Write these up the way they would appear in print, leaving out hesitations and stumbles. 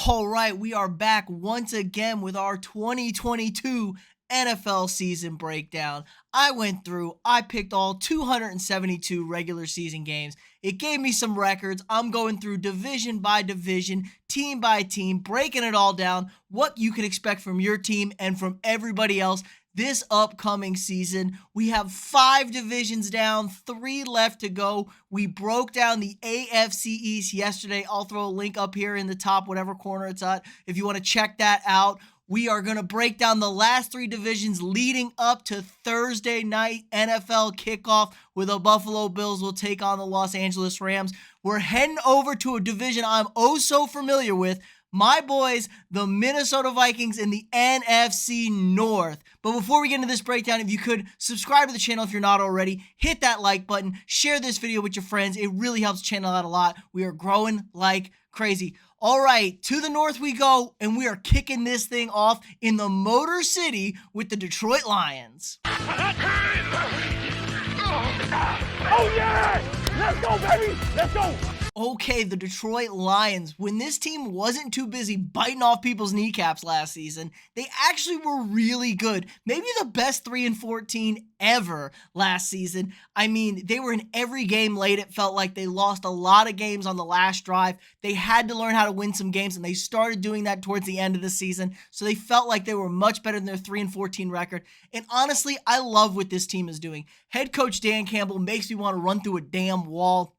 All right, we are back once again with our 2022 NFL season breakdown. I picked all 272 regular season games. It gave me some records. I'm going through division by division, team by team, breaking it all down, what you can expect from your team and from everybody else this upcoming season. We have 5 divisions down, 3 left to go. We broke down the AFC East yesterday. I'll throw a link up here in the top, whatever corner it's at, if you want to check that out. We are going to break down the last 3 divisions leading up to Thursday night NFL kickoff, where the Buffalo Bills will take on the Los Angeles Rams. We're heading over to a division I'm oh so familiar with. My boys, the Minnesota Vikings in the NFC North. But before we get into this breakdown, if you could subscribe to the channel if you're not already, hit that like button, share this video with your friends. It really helps the channel out a lot. We are growing like crazy. All right, to the north we go, and we are kicking this thing off in the Motor City with the Detroit Lions. Oh yeah! Let's go, baby! Let's go! Okay, the Detroit Lions, when this team wasn't too busy biting off people's kneecaps last season, they actually were really good. Maybe the best 3-14 ever last season. I mean, they were in every game late. It felt like they lost a lot of games on the last drive. They had to learn how to win some games, and they started doing that towards the end of the season. So they felt like they were much better than their 3-14 record. And honestly, I love what this team is doing. Head coach Dan Campbell makes me want to run through a damn wall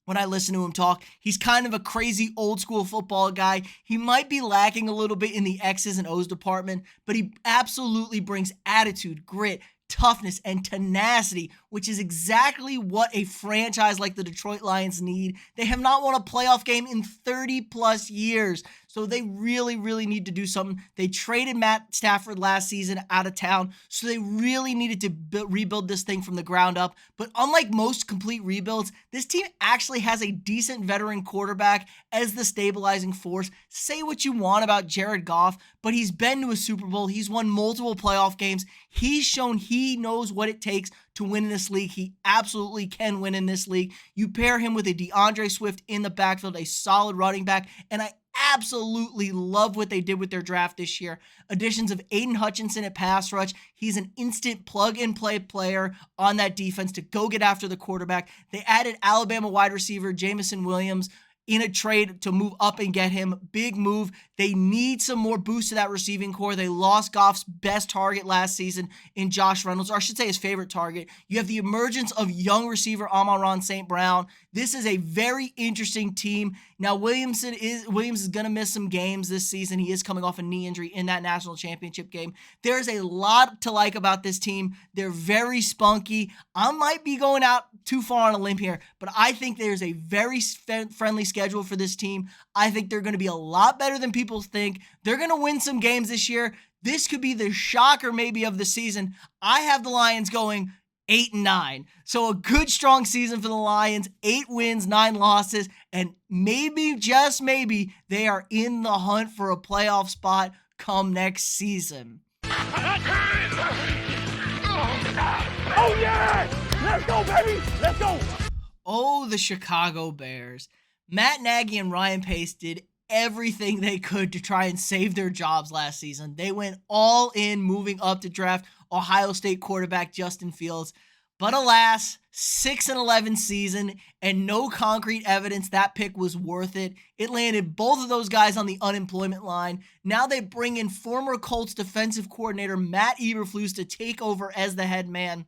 when I listen to him talk. He's kind of a crazy old school football guy. He might be lacking a little bit in the X's and O's department, but he absolutely brings attitude, grit, toughness, and tenacity, which is exactly what a franchise like the Detroit Lions need. They have not won a playoff game in 30 plus years, so they really, really need to do something. They traded Matt Stafford last season out of town, so they really needed to rebuild this thing from the ground up. But unlike most complete rebuilds, this team actually has a decent veteran quarterback as the stabilizing force. Say what you want about Jared Goff, but he's been to a Super Bowl. He's won multiple playoff games. He's shown he knows what it takes to win in this league. He absolutely can win in this league. You pair him with a DeAndre Swift in the backfield, a solid running back, and I absolutely love what they did with their draft this year. Additions of Aiden Hutchinson at pass rush. He's an instant plug-and-play player on that defense to go get after the quarterback. They added Alabama wide receiver Jameson Williams in a trade to move up and get him. Big move. They need some more boost to that receiving core. They lost Goff's best target last season in Josh Reynolds, or I should say his favorite target. You have the emergence of young receiver Amon-Ra St. Brown. This is a very interesting team. Now, Williams is going to miss some games this season. He is coming off a knee injury in that national championship game. There's a lot to like about this team. They're very spunky. I might be going out too far on a limb here, but I think there's a very friendly schedule for this team. I think they're going to be a lot better than people think. They're going to win some games this year. This could be the shocker maybe of the season. I have the Lions going 8-9. So a good strong season for the Lions. 8 wins, 9 losses, and maybe, just maybe, they are in the hunt for a playoff spot come next season. Oh yeah! Let's go, baby! Let's go! Oh, the Chicago Bears. Matt Nagy and Ryan Pace did everything they could to try and save their jobs last season. They went all in moving up to draft Ohio State quarterback Justin Fields. But alas, 6-11 season and no concrete evidence that pick was worth it. It landed both of those guys on the unemployment line. Now they bring in former Colts defensive coordinator Matt Eberflus to take over as the head man.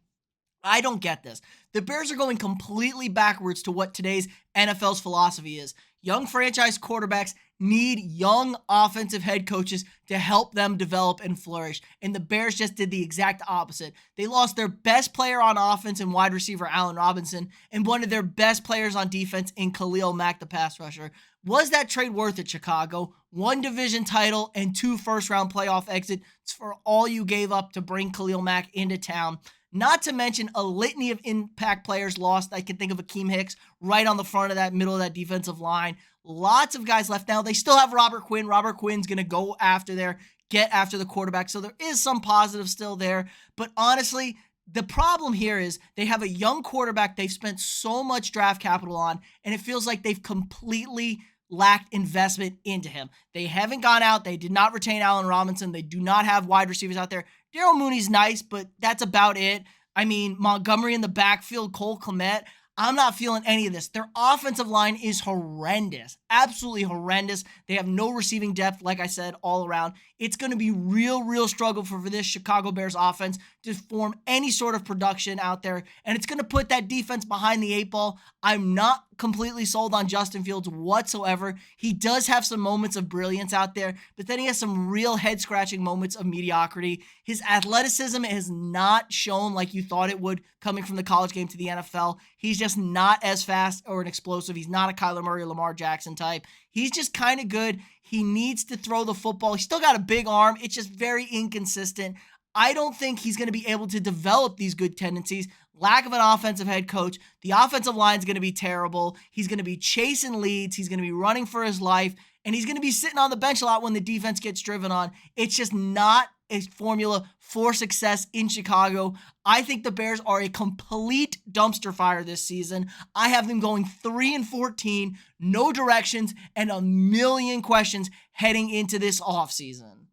I don't get this. The Bears are going completely backwards to what today's NFL's philosophy is. Young franchise quarterbacks need young offensive head coaches to help them develop and flourish. And the Bears just did the exact opposite. They lost their best player on offense and wide receiver Allen Robinson, and one of their best players on defense in Khalil Mack, the pass rusher. Was that trade worth it, Chicago? 1 division title and 2 first-round playoff exits for all you gave up to bring Khalil Mack into town. Not to mention a litany of impact players lost. I can think of Akeem Hicks right on the front of that middle of that defensive line. Lots of guys left now. They still have Robert Quinn. Robert Quinn's going to go after get after the quarterback. So there is some positive still there. But honestly, the problem here is they have a young quarterback they've spent so much draft capital on, and it feels like they've completely lacked investment into him. They haven't gone out. They did not retain Allen Robinson. They do not have wide receivers out there. Darryl Mooney's nice, but that's about it. I mean, Montgomery in the backfield, Cole Kmet. I'm not feeling any of this. Their offensive line is horrendous, absolutely horrendous. They have no receiving depth, like I said, all around. It's going to be real struggle for this Chicago Bears offense to form any sort of production out there, and it's going to put that defense behind the eight ball. I'm not completely sold on Justin Fields whatsoever. He does have some moments of brilliance out there, but then he has some real head-scratching moments of mediocrity. His athleticism has not shown like you thought it would coming from the college game to the NFL. He's just not as fast or an explosive. He's not a Kyler Murray or Lamar Jackson type. He's just kind of good. He needs to throw the football. He's still got a big arm. It's just very inconsistent. I don't think he's going to be able to develop these good tendencies. Lack of an offensive head coach. The offensive line is going to be terrible. He's going to be chasing leads. He's going to be running for his life. And he's going to be sitting on the bench a lot when the defense gets driven on. It's just not a formula for success in Chicago. I think the Bears are a complete dumpster fire this season. I have them going 3-14, no directions, and a million questions heading into this offseason.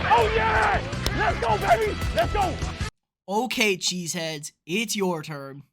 Oh yeah! Let's go, baby! Let's go! Okay, cheeseheads, it's your turn.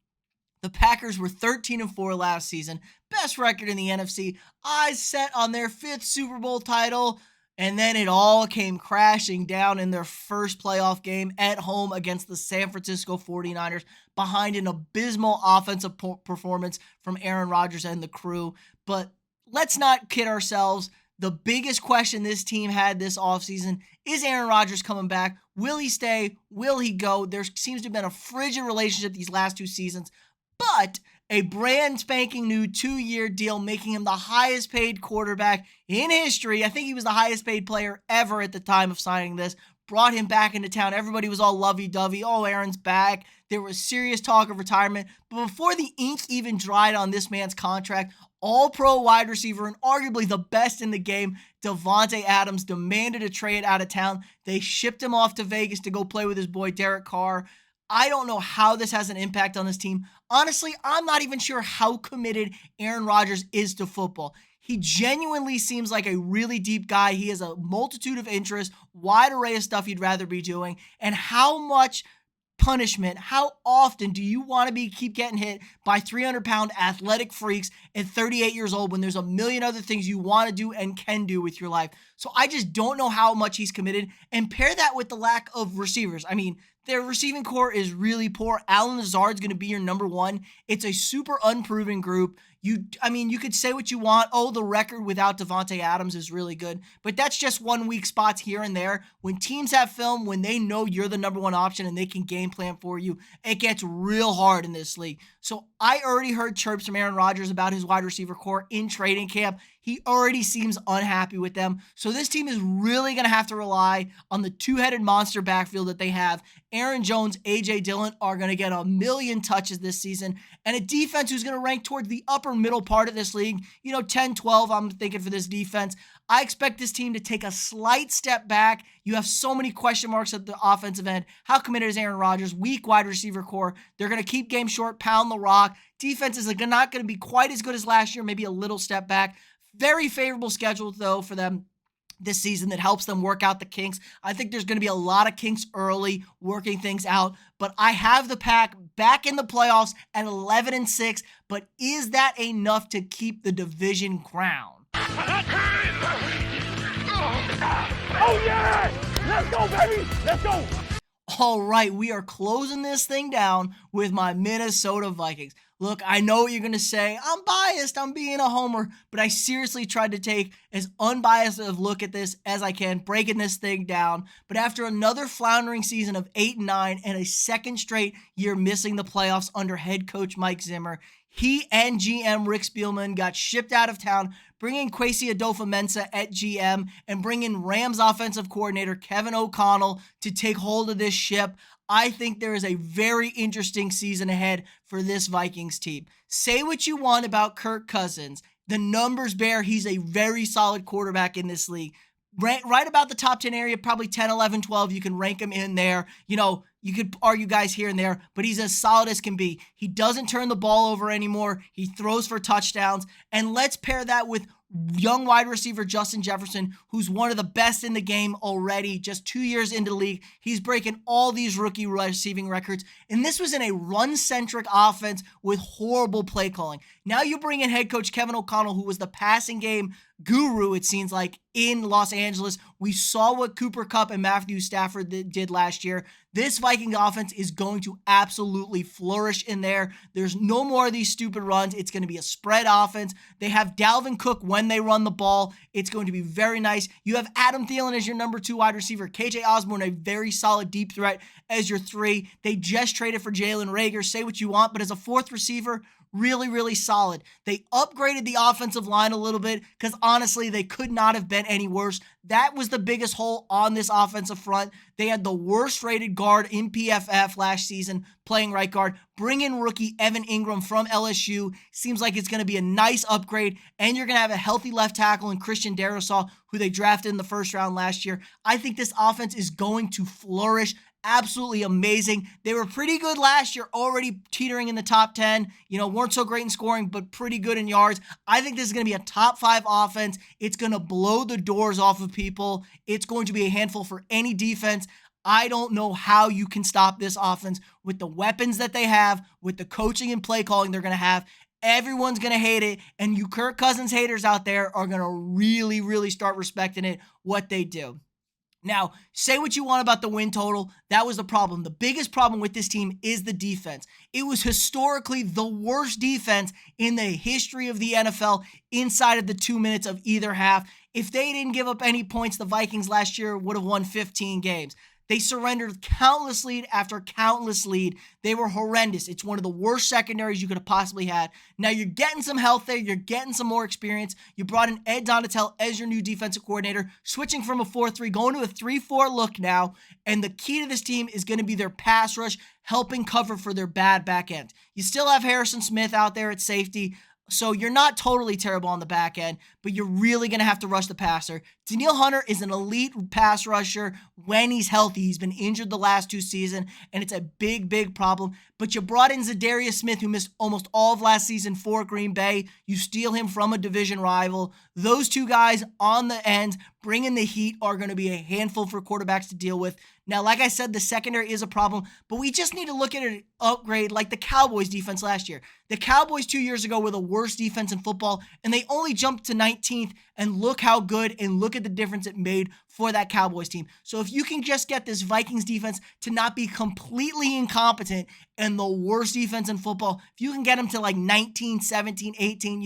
The Packers were 13-4 last season, best record in the NFC, eyes set on their 5th Super Bowl title, and then it all came crashing down in their first playoff game at home against the San Francisco 49ers behind an abysmal offensive performance from Aaron Rodgers and the crew. But let's not kid ourselves. The biggest question this team had this offseason is Aaron Rodgers coming back? Will he stay? Will he go? There seems to have been a frigid relationship these last 2 seasons, but a brand spanking new 2-year deal making him the highest paid quarterback in history. I think he was the highest paid player ever at the time of signing this. Brought him back into town. Everybody was all lovey-dovey. Oh, Aaron's back. There was serious talk of retirement. But before the ink even dried on this man's contract, all-pro wide receiver and arguably the best in the game, Davante Adams demanded a trade out of town. They shipped him off to Vegas to go play with his boy Derek Carr. I don't know how this has an impact on this team. Honestly, I'm not even sure how committed Aaron Rodgers is to football. He genuinely seems like a really deep guy. He has a multitude of interests, wide array of stuff he'd rather be doing. And how much punishment, how often do you want to keep getting hit by 300-pound athletic freaks at 38 years old when there's a million other things you want to do and can do with your life? So I just don't know how much he's committed. And pair that with the lack of receivers. I mean, their receiving core is really poor. Allen Lazard's going to be your number one. It's a super unproven group. You could say what you want. Oh, the record without Davante Adams is really good. But that's just 1 weak spots here and there. When teams have film, when they know you're the number one option and they can game plan for you, it gets real hard in this league. So I already heard chirps from Aaron Rodgers about his wide receiver core in training camp. He already seems unhappy with them. So this team is really going to have to rely on the 2-headed monster backfield that they have. Aaron Jones, A.J. Dillon are going to get a million touches this season. And a defense who's going to rank toward the upper middle part of this league. 10, 12, I'm thinking for this defense. I expect this team to take a slight step back. You have so many question marks at the offensive end. How committed is Aaron Rodgers? Weak wide receiver core. They're going to keep game short, pound the rock. Defense is not going to be quite as good as last year, maybe a little step back. Very favorable schedule, though, for them this season that helps them work out the kinks. I think there's going to be a lot of kinks early, working things out. But I have the Pack back in the playoffs at 11-6. But is that enough to keep the division crown? Oh yeah! Let's go, baby! Let's go! All right, we are closing this thing down with my Minnesota Vikings. Look, I know what you're going to say. I'm biased. I'm being a homer. But I seriously tried to take as unbiased of a look at this as I can, breaking this thing down. But after another floundering season of 8-9 and a second straight year missing the playoffs under head coach Mike Zimmer, he and GM Rick Spielman got shipped out of town, bringing Kwesi Adolfo-Mensah at GM and bringing Rams offensive coordinator Kevin O'Connell to take hold of this ship. I think there is a very interesting season ahead for this Vikings team. Say what you want about Kirk Cousins. The numbers bear he's a very solid quarterback in this league. Right about the top 10 area, probably 10, 11, 12. You can rank him in there. You could argue guys here and there, but he's as solid as can be. He doesn't turn the ball over anymore. He throws for touchdowns. And let's pair that with young wide receiver Justin Jefferson, who's one of the best in the game already, just 2 years into the league. He's breaking all these rookie receiving records. And this was in a run-centric offense with horrible play calling. Now you bring in head coach Kevin O'Connell, who was the passing game guru, it seems like, in Los Angeles. We saw what Cooper Kupp and Matthew Stafford did last year. This Viking offense is going to absolutely flourish in there. There's no more of these stupid runs. It's going to be a spread offense. They have Dalvin Cook when they run the ball. It's going to be very nice. You have Adam Thielen as your number 2 wide receiver. KJ Osborne, a very solid deep threat, as your 3. They just traded for Jalen Reagor. Say what you want, but as a 4th receiver, really, really solid. They upgraded the offensive line a little bit because honestly, they could not have been any worse. That was the biggest hole on this offensive front. They had the worst rated guard in PFF last season playing right guard. Bring in rookie Evan Ingram from LSU. Seems like it's going to be a nice upgrade, and you're going to have a healthy left tackle in Christian Darrisaw, who they drafted in the first round last year. I think this offense is going to flourish. Absolutely amazing. They were pretty good last year, already teetering in the top 10. Weren't so great in scoring, but pretty good in yards. I think this is going to be a top 5 offense. It's going to blow the doors off of people. It's going to be a handful for any defense. I don't know how you can stop this offense with the weapons that they have, with the coaching and play calling they're going to have. Everyone's going to hate it, and you Kirk Cousins haters out there are going to really, really start respecting it, what they do. Now, say what you want about the win total. That was the problem. The biggest problem with this team is the defense. It was historically the worst defense in the history of the NFL inside of the 2 minutes of either half. If they didn't give up any points, the Vikings last year would have won 15 games. They surrendered countless lead after countless lead. They were horrendous. It's one of the worst secondaries you could have possibly had. Now you're getting some health there. You're getting some more experience. You brought in Ed Donatel as your new defensive coordinator, switching from a 4-3, going to a 3-4 look now. And the key to this team is going to be their pass rush, helping cover for their bad back end. You still have Harrison Smith out there at safety, so you're not totally terrible on the back end, but you're really going to have to rush the passer. Danielle Hunter is an elite pass rusher when he's healthy. He's been injured the last 2 seasons, and it's a big, big problem. But you brought in Zadarius Smith, who missed almost all of last season for Green Bay. You steal him from a division rival. Those 2 guys on the end, bringing the heat, are going to be a handful for quarterbacks to deal with. Now, like I said, the secondary is a problem, but we just need to look at an upgrade like the Cowboys defense last year. The Cowboys 2 years ago were the worst defense in football, and they only jumped to 19th, and look how good and look at the difference it made for that Cowboys team. So if you can just get this Vikings defense to not be completely incompetent and the worst defense in football, if you can get them to like 19, 17, 18,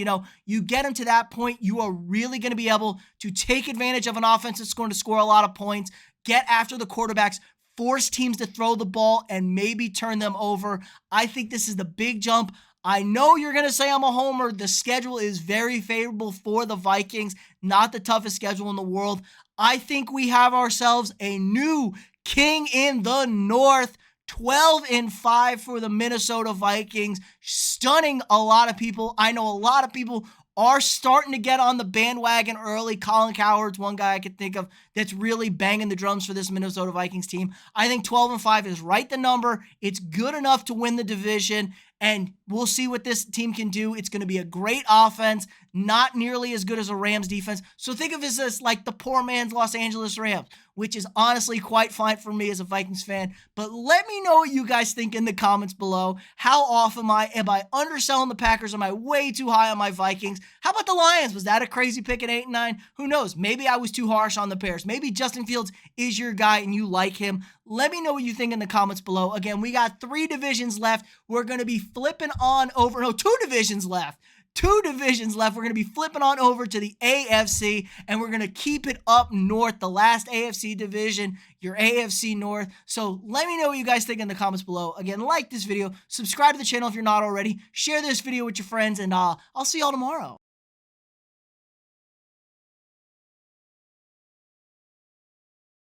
you get them to that point, you are really going to be able to take advantage of an offense that's going to score a lot of points, get after the quarterbacks, force teams to throw the ball, and maybe turn them over. I think this is the big jump. I know you're going to say I'm a homer. The schedule is very favorable for the Vikings, not the toughest schedule in the world. I think we have ourselves a new king in the North. 12-5 for the Minnesota Vikings. Stunning a lot of people. I know a lot of people are starting to get on the bandwagon early. Colin Cowherd's one guy I could think of that's really banging the drums for this Minnesota Vikings team. I think 12-5 is right the number. It's good enough to win the division, and we'll see what this team can do. It's going to be a great offense, not nearly as good as a Rams defense. So think of this as like the poor man's Los Angeles Rams, which is honestly quite fine for me as a Vikings fan. But let me know what you guys think in the comments below. How off am I? Am I underselling the Packers? Am I way too high on my Vikings? How about the Lions? Was that a crazy pick at 8-9? Who knows? Maybe I was too harsh on the Bears. Maybe Justin Fields is your guy and you like him. Let me know what you think in the comments below. Again, we got 3 divisions left. We're going to be flipping on over. No, 2 divisions left. 2 divisions left. We're going to be flipping on over to the AFC, and we're going to keep it up north, the last AFC division, your AFC North. So let me know what you guys think in the comments below. Again, like this video, subscribe to the channel if you're not already, share this video with your friends, and I'll see y'all tomorrow.